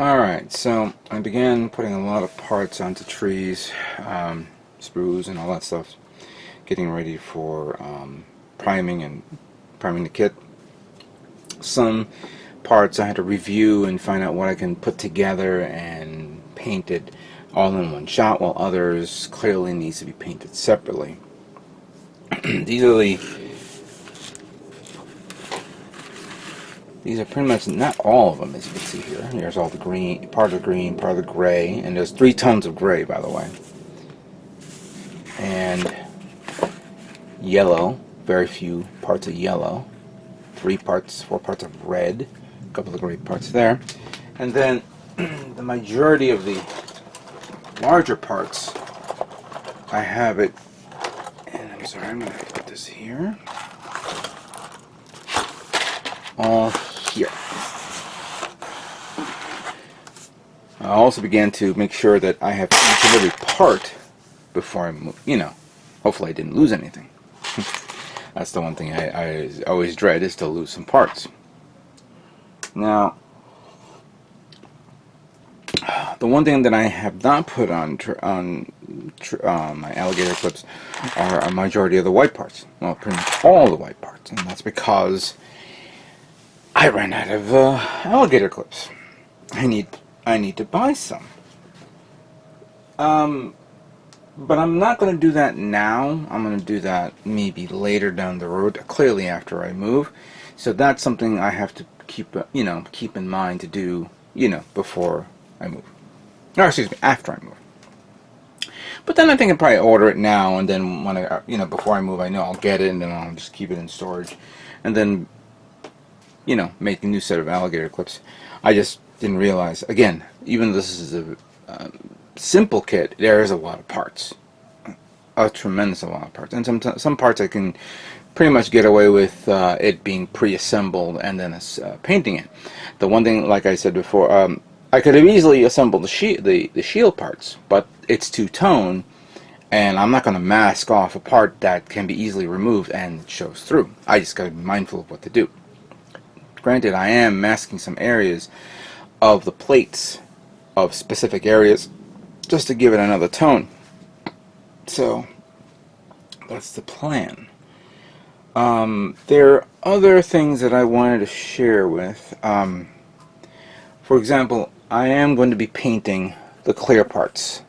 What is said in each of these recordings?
Alright, so I began putting a lot of parts onto trees, sprues and all that stuff, getting ready for priming the kit. Some parts I had to review and find out what I can put together and paint it all in one shot, while others clearly needs to be painted separately. These are pretty much, not all of them, as you can see here. Here's all the green, part of the green, part of the gray, and there's 3 tones of gray, by the way. And yellow, very few parts of yellow. 4 parts of red, a couple of gray parts there. And then the majority of the larger parts, I have it, and I'm sorry, I'm going to put this here. All here. I also began to make sure that I have each and every part before I move. Hopefully I didn't lose anything. That's the one thing I always dread, is to lose some parts. Now, the one thing that I have not put on my alligator clips are a majority of the white parts. Well, pretty much all the white parts, and that's because I ran out of alligator clips. I need to buy some. But I'm not going to do that now. I'm going to do that maybe later down the road, clearly after I move. So that's something I have to keep in mind to do, before I move. Or excuse me, after I move. But then I think I'd probably order it now, and then when I, before I move, I know I'll get it, and then I'll just keep it in storage, and then, make a new set of alligator clips. I just didn't realize, again, even though this is a simple kit, there is a lot of parts, a tremendous amount of parts, and some parts I can pretty much get away with it being pre-assembled and then painting it. The one thing, like I said before, I could have easily assembled the shield parts, but it's two-tone, and I'm not going to mask off a part that can be easily removed and shows through. I just got to be mindful of what to do. Granted, I am masking some areas of the plates of specific areas just to give it another tone. So that's the plan. There are other things that I wanted to share with. For example, I am going to be painting the clear parts.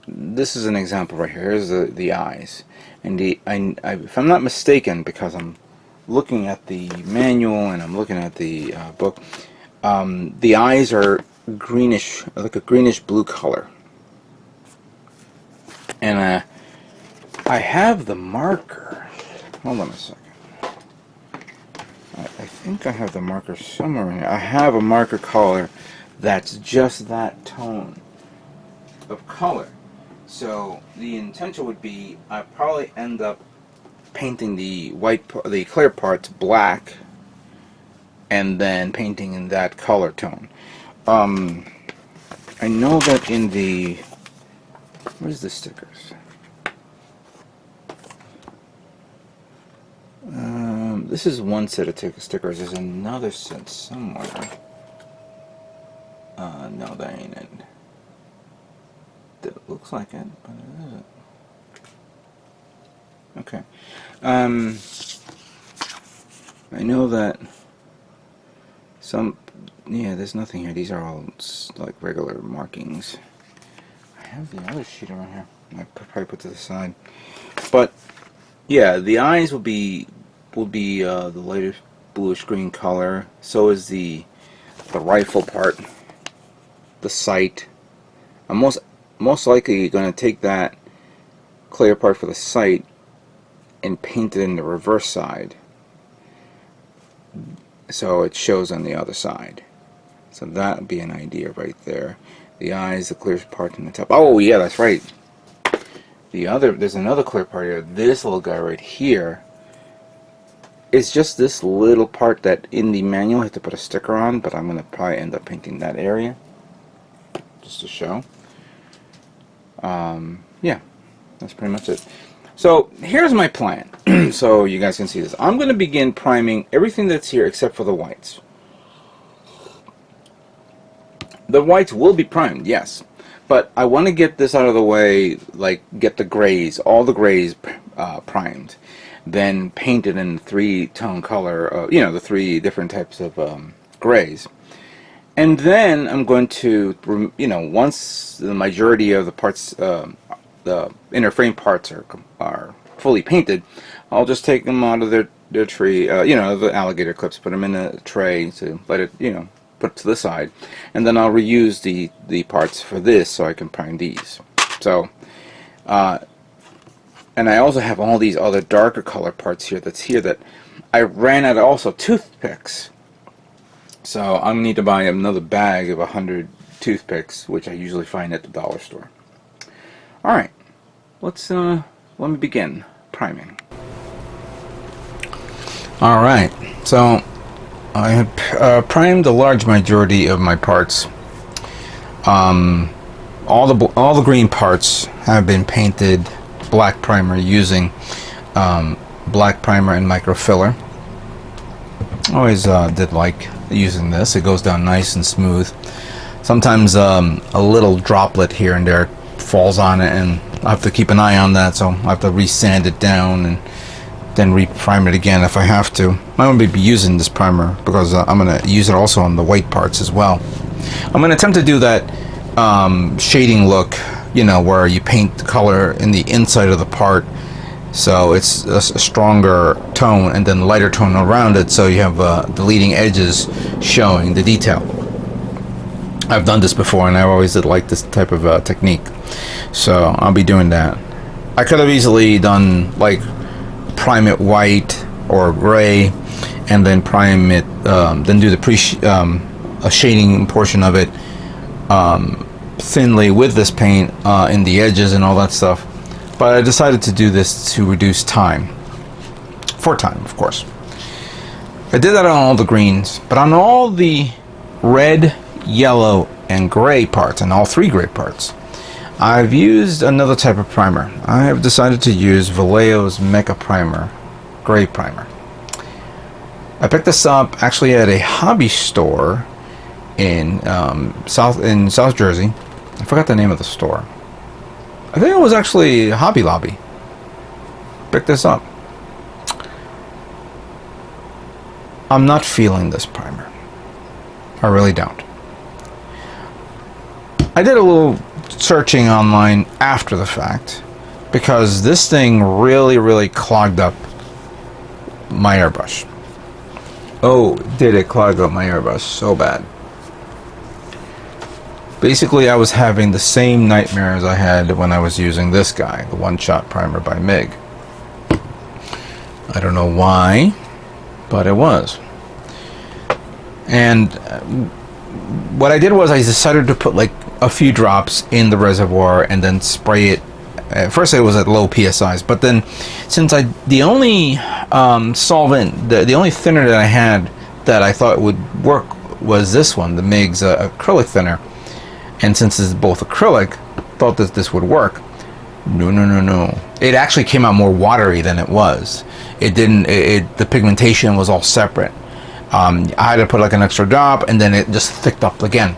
This is an example right here. Here's the eyes, and if I'm not mistaken, because I'm looking at the manual and I'm looking at the book, the eyes are greenish, like a greenish blue color. And I have the marker. Hold on a second. I think I have the marker somewhere in here. I have a marker color that's just that tone of color. So the intention would be I probably end up painting the clear parts black, and then painting in that color tone. I know that in the, where's the stickers? This is one set of stickers. There's another set somewhere. No, that ain't it. That looks like it, but it isn't. Okay. I know that there's nothing here. These are all like regular markings. I have the other sheet around here. I probably put to the side. But yeah, the eyes will be the lighter bluish green color. So is the rifle part, the sight. I'm most likely going to take that clear part for the sight and paint it in the reverse side, so it shows on the other side. So that would be an idea right there. The eyes, the clear part in the top. Oh yeah, that's right. There's another clear part here. This little guy right here. It's just this little part that in the manual I have to put a sticker on, but I'm going to probably end up painting that area just to show. Yeah, that's pretty much it. So here's my plan. So you guys can see this. I'm going to begin priming everything that's here except for the whites. The whites will be primed, yes, but I want to get this out of the way, like get the grays, all the grays primed, then painted in three-tone color, the three different types of grays. And then I'm going to, once the majority of the parts, the inner frame parts are fully painted, I'll just take them out of their tree, the alligator clips, put them in a tray to let it, put to the side, and then I'll reuse the parts for this so I can prime these. So, and I also have all these other darker color parts here that I ran out of also toothpicks. So I'm gonna need to buy another bag of 100 toothpicks, which I usually find at the dollar store. All right, let me begin priming. All right, so I have primed a large majority of my parts. All the green parts have been painted black primer using black primer and micro filler. Always did like using this. It goes down nice and smooth. Sometimes a little droplet here and there falls on it, and I have to keep an eye on that, so I have to re-sand it down and then re-prime it again if I have to. I'm going to be using this primer because I'm going to use it also on the white parts as well. I'm going to attempt to do that shading look, where you paint the color in the inside of the part, so it's a stronger tone and then lighter tone around it, so you have the leading edges showing the detail. I've done this before and I always did like this type of technique, so I'll be doing that. I could have easily done like prime it white or gray and then prime it, then do the shading portion of it thinly with this paint in the edges and all that stuff. But I decided to do this to reduce time. For time, of course. I did that on all the greens, but on all the red, yellow, and gray parts, and all three gray parts, I've used another type of primer. I have decided to use Vallejo's Mecha Primer, Gray Primer. I picked this up actually at a hobby store in South Jersey. I forgot the name of the store. I think it was actually Hobby Lobby. Picked this up. I'm not feeling this primer. I really don't. I did a little searching online after the fact because this thing really clogged up my airbrush. Oh, did it clog up my airbrush so bad. Basically, I was having the same nightmares I had when I was using this guy, the one-shot primer by MG. I don't know why, but it was. And what I did was I decided to put like a few drops in the reservoir and then spray it. At first it was at low PSIs, but then since the only solvent, the only thinner that I had that I thought would work was this one, the MG's acrylic thinner. And since it's both acrylic, thought that this would work. No. It actually came out more watery than it was. It didn't. The pigmentation was all separate. I had to put like an extra drop, and then it just thicked up again.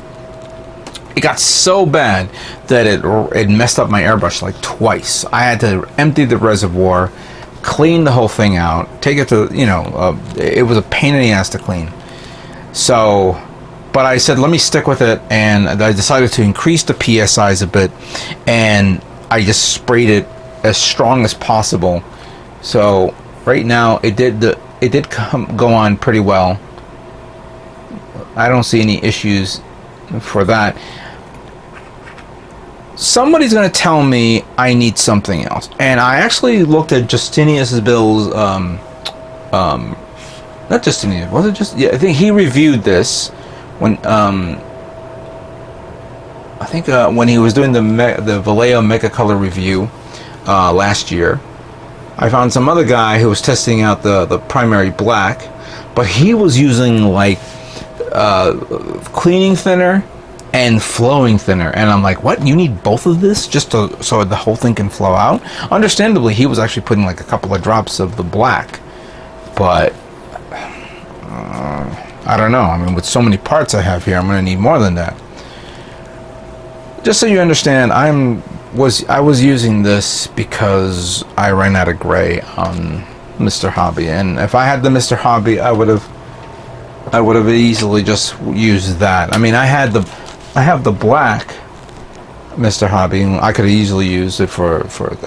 It got so bad that it messed up my airbrush like twice. I had to empty the reservoir, clean the whole thing out, take it to it was a pain in the ass to clean. So. But I said, let me stick with it, and I decided to increase the PSIs a bit, and I just sprayed it as strong as possible. So right now, it did go on pretty well. I don't see any issues for that. Somebody's going to tell me I need something else, and I actually looked at Justinius Bill's, not Justinius, was it just? Yeah, I think he reviewed this. When I think when he was doing the Vallejo Mecha Color review last year, I found some other guy who was testing out the primary black, but he was using like cleaning thinner and flowing thinner, and I'm like, what? You need both of this just so the whole thing can flow out? Understandably, he was actually putting like a couple of drops of the black, but. I don't know. I mean, with so many parts I have here, I'm going to need more than that. just so you understand, I was using this because I ran out of gray on Mr. Hobby, and if I had the Mr. Hobby, I would have easily just used that. I mean, I have the black Mr. Hobby, and I could have easily used it for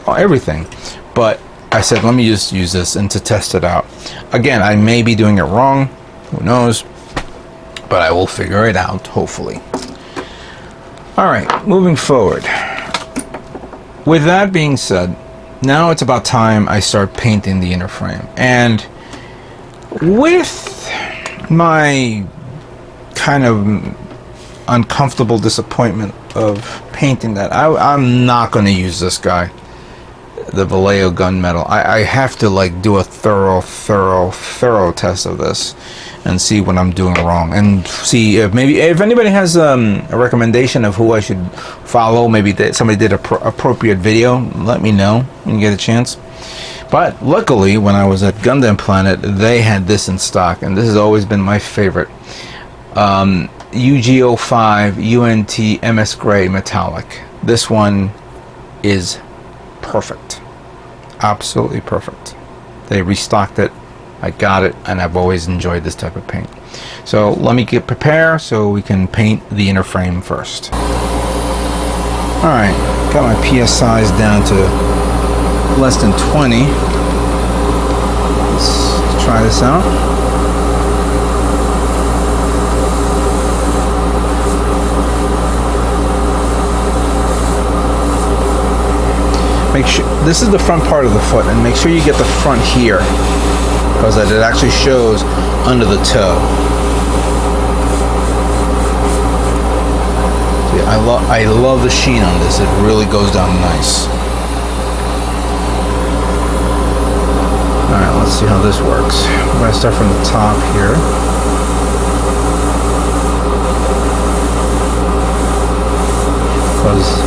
everything, but I said, let me just use this and to test it out. Again, I may be doing it wrong, who knows, but I will figure it out, hopefully. Alright, moving forward. With that being said, now it's about time I start painting the inner frame. And with my kind of uncomfortable disappointment of painting that, I'm not going to use this guy, the Vallejo gunmetal. I have to like do a thorough test of this and see what I'm doing wrong, and see if anybody has a recommendation of who I should follow. Maybe somebody did a appropriate video. Let me know when you get a chance. But luckily, when I was at Gundam Planet, they had this in stock, and this has always been my favorite. UG05 U.N.T.s MS Grey metallic. This one is perfect, absolutely perfect. They restocked it, I got it, and I've always enjoyed this type of paint. So let me get prepared so we can paint the inner frame first. Alright, got my PSIs down to less than 20. Let's try this out. Make sure this is the front part of the foot, and make sure you get the front here, because it actually shows under the toe. See, I love the sheen on this. It really goes down nice. All right, let's see how this works. I'm going to start from the top here. Because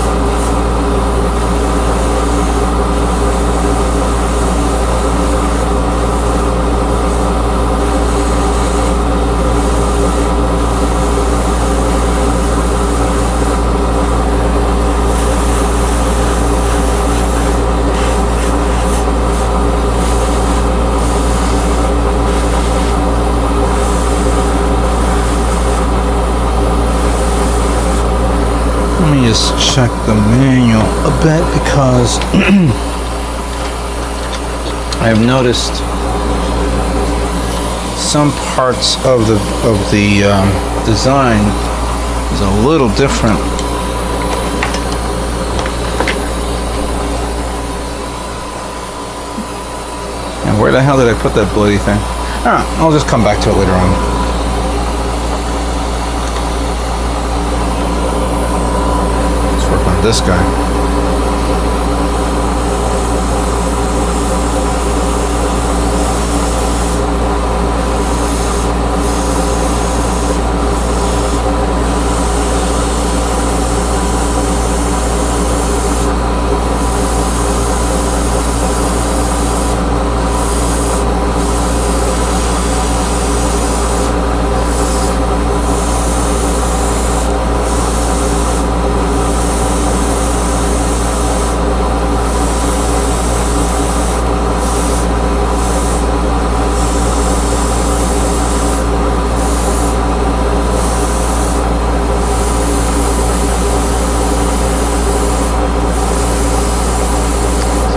just check the manual a bit, because I've noticed some parts of the design is a little different. And where the hell did I put that bloody thing? Alright, I'll just come back to it later on. This guy.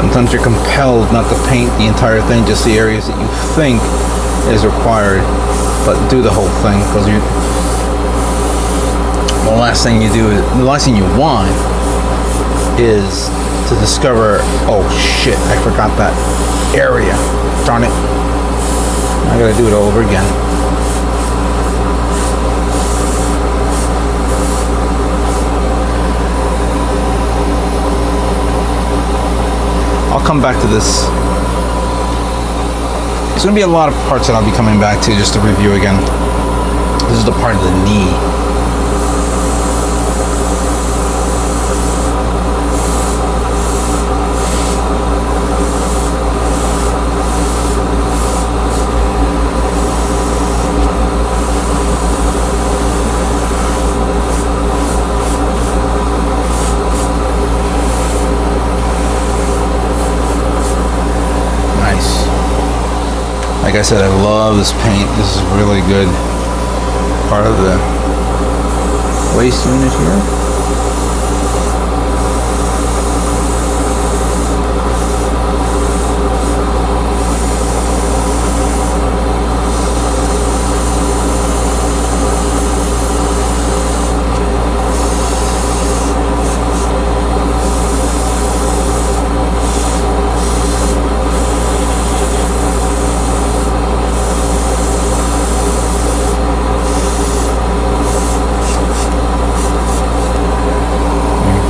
Sometimes you're compelled not to paint the entire thing, just the areas that you think is required, but do the whole thing, because the last thing you want is to discover, oh shit, I forgot that area. Darn it. I gotta do it all over again. I'll come back to this. There's going to be a lot of parts that I'll be coming back to just to review again. This is the part of the knee. Like I said, I love this paint. This is really good. Part of the waste unit here.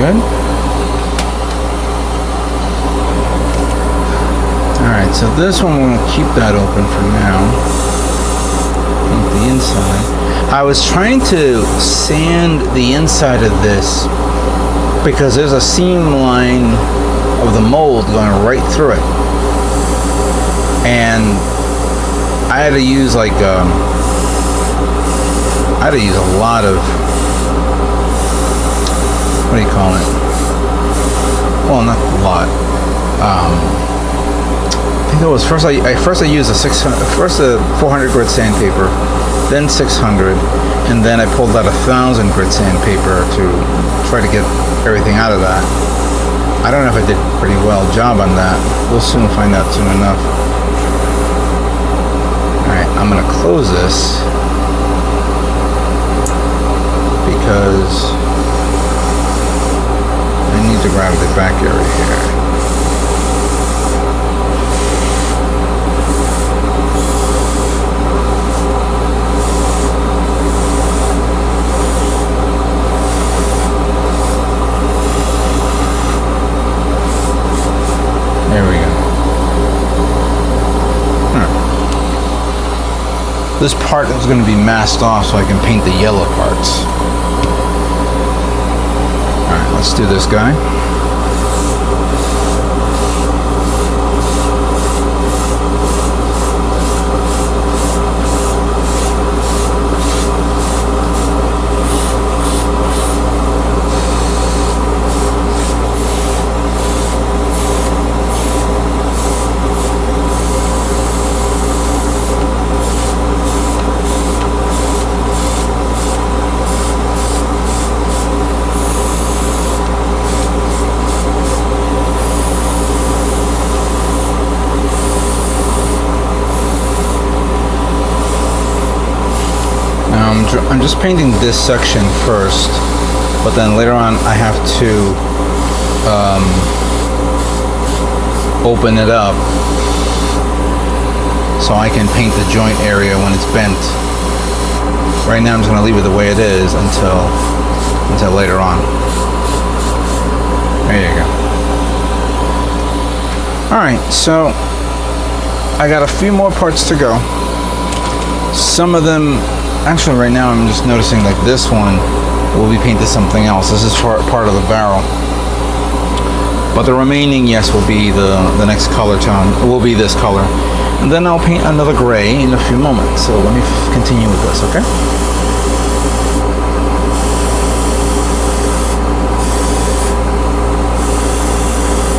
Good. Alright, so this one we're going to keep that open for now. Paint the inside. I was trying to sand the inside of this because there's a seam line of the mold going right through it. And I had to use like I had to use a lot of, what do you call it? Well, not a lot. I think it was first I used a 400 grit sandpaper, then 600, and then I pulled out 1,000 grit sandpaper to try to get everything out of that. I don't know if I did a pretty well job on that. We'll soon find out soon enough. All right, I'm gonna close this because I need to grab the back area here. There we go. This part is going to be masked off so I can paint the yellow parts. Alright, let's do this guy. I'm just painting this section first, but then later on I have to open it up so I can paint the joint area when it's bent. Right now I'm just going to leave it the way it is until later on. There you go. Alright, so I got a few more parts to go. Some of them, actually right now I'm just noticing like this one will be painted something else. This is part of the barrel. But the remaining, yes, will be the next color tone. It will be this color. And then I'll paint another gray in a few moments. So let me continue with this, okay?